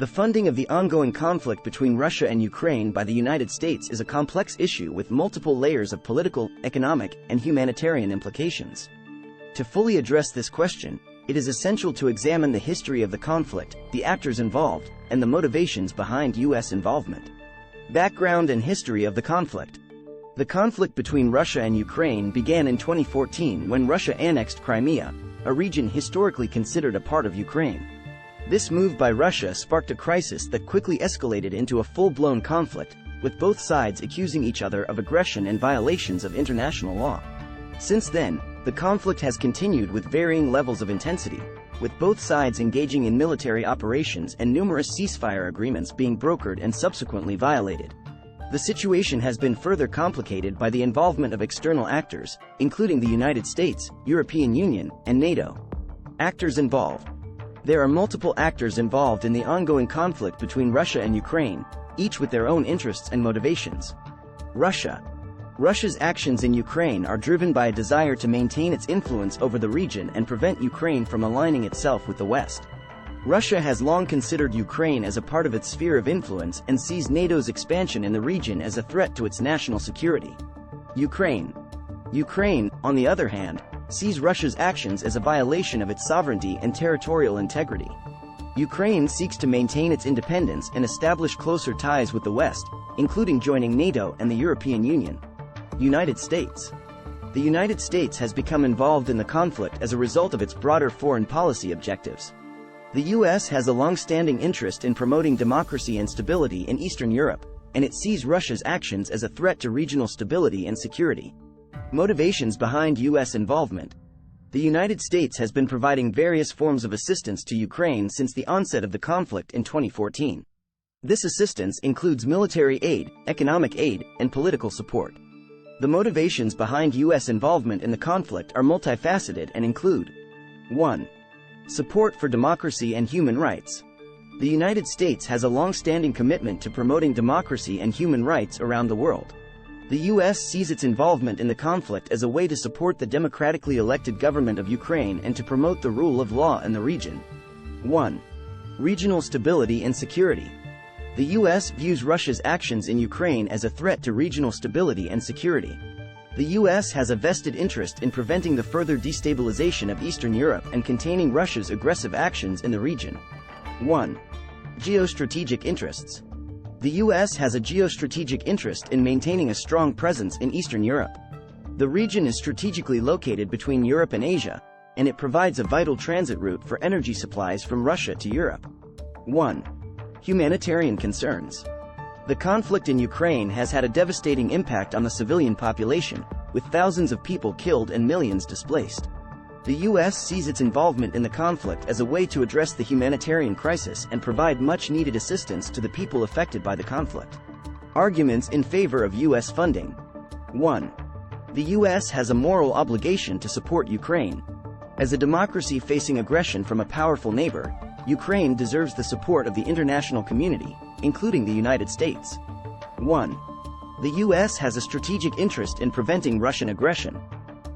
The funding of the ongoing conflict between Russia and Ukraine by the United States is a complex issue with multiple layers of political, economic, and humanitarian implications. To fully address this question, it is essential to examine the history of the conflict, the actors involved, and the motivations behind U.S. involvement. Background and history of the conflict. The conflict between Russia and Ukraine began in 2014 when Russia annexed Crimea, a region historically considered a part of Ukraine. This move by Russia sparked a crisis that quickly escalated into a full-blown conflict, with both sides accusing each other of aggression and violations of international law. Since then, the conflict has continued with varying levels of intensity, with both sides engaging in military operations and numerous ceasefire agreements being brokered and subsequently violated. The situation has been further complicated by the involvement of external actors, including the United States, European Union, and NATO. Actors involved. There are multiple actors involved in the ongoing conflict between Russia and Ukraine, each with their own interests and motivations. Russia's actions in Ukraine are driven by a desire to maintain its influence over the region and prevent Ukraine from aligning itself with the West. Russia has long considered Ukraine as a part of its sphere of influence and sees NATO's expansion in the region as a threat to its national security. Ukraine, on the other hand, sees Russia's actions as a violation of its sovereignty and territorial integrity. Ukraine seeks to maintain its independence and establish closer ties with the West, including joining NATO and the European Union. United States. The United States has become involved in the conflict as a result of its broader foreign policy objectives. The U.S. has a long-standing interest in promoting democracy and stability in Eastern Europe, and it sees Russia's actions as a threat to regional stability and security. Motivations behind U.S. involvement. The United States has been providing various forms of assistance to Ukraine since the onset of the conflict in 2014. This assistance includes military aid, economic aid, and political support. The motivations behind U.S. involvement in the conflict are multifaceted and include: 1. Support for democracy and human rights. The United States has a long-standing commitment to promoting democracy and human rights around the world. The U.S. sees its involvement in the conflict as a way to support the democratically elected government of Ukraine and to promote the rule of law in the region. 1. Regional stability and security. The U.S. views Russia's actions in Ukraine as a threat to regional stability and security. The U.S. has a vested interest in preventing the further destabilization of Eastern Europe and containing Russia's aggressive actions in the region. 1. Geostrategic interests. The U.S. has a geostrategic interest in maintaining a strong presence in Eastern Europe. The region is strategically located between Europe and Asia, and it provides a vital transit route for energy supplies from Russia to Europe. 1. Humanitarian concerns. The conflict in Ukraine has had a devastating impact on the civilian population, with thousands of people killed and millions displaced. The U.S. sees its involvement in the conflict as a way to address the humanitarian crisis and provide much-needed assistance to the people affected by the conflict. Arguments in favor of U.S. funding. 1. The U.S. has a moral obligation to support Ukraine. As a democracy facing aggression from a powerful neighbor, Ukraine deserves the support of the international community, including the United States. 1. The U.S. has a strategic interest in preventing Russian aggression.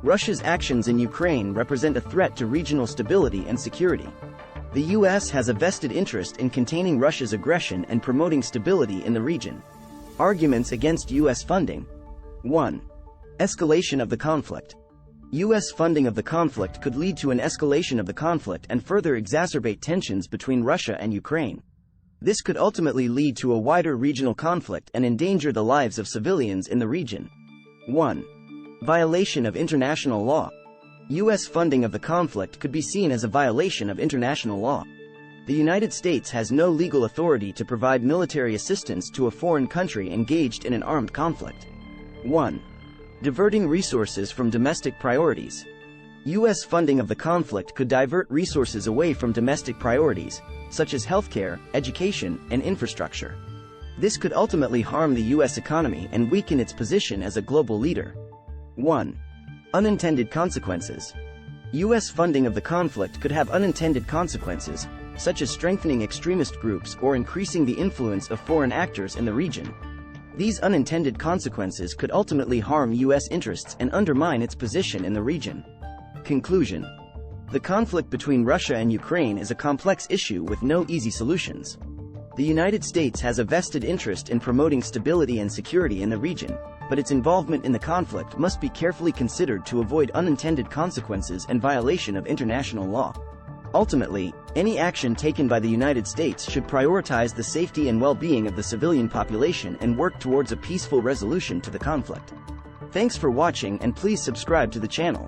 Russia's actions in Ukraine represent a threat to regional stability and security. The U.S. has a vested interest in containing Russia's aggression and promoting stability in the region. Arguments against U.S. funding. 1. Escalation of the conflict. U.S. funding of the conflict could lead to an escalation of the conflict and further exacerbate tensions between Russia and Ukraine. This could ultimately lead to a wider regional conflict and endanger the lives of civilians in the region. 1. Violation of international law. U.S. funding of the conflict could be seen as a violation of international law. The United States has no legal authority to provide military assistance to a foreign country engaged in an armed conflict. 1. Diverting resources from domestic priorities. U.S. funding of the conflict could divert resources away from domestic priorities, such as healthcare, education, and infrastructure. This could ultimately harm the U.S. economy and weaken its position as a global leader. 1. Unintended consequences. U.S. funding of the conflict could have unintended consequences, such as strengthening extremist groups or increasing the influence of foreign actors in the region. These unintended consequences could ultimately harm U.S. interests and undermine its position in the region. Conclusion. The conflict between Russia and Ukraine is a complex issue with no easy solutions. The United States has a vested interest in promoting stability and security in the region, but its involvement in the conflict must be carefully considered to avoid unintended consequences and violation of international law. Ultimately, any action taken by the United States should prioritize the safety and well-being of the civilian population and work towards a peaceful resolution to the conflict. Thanks for watching, and please subscribe to the channel.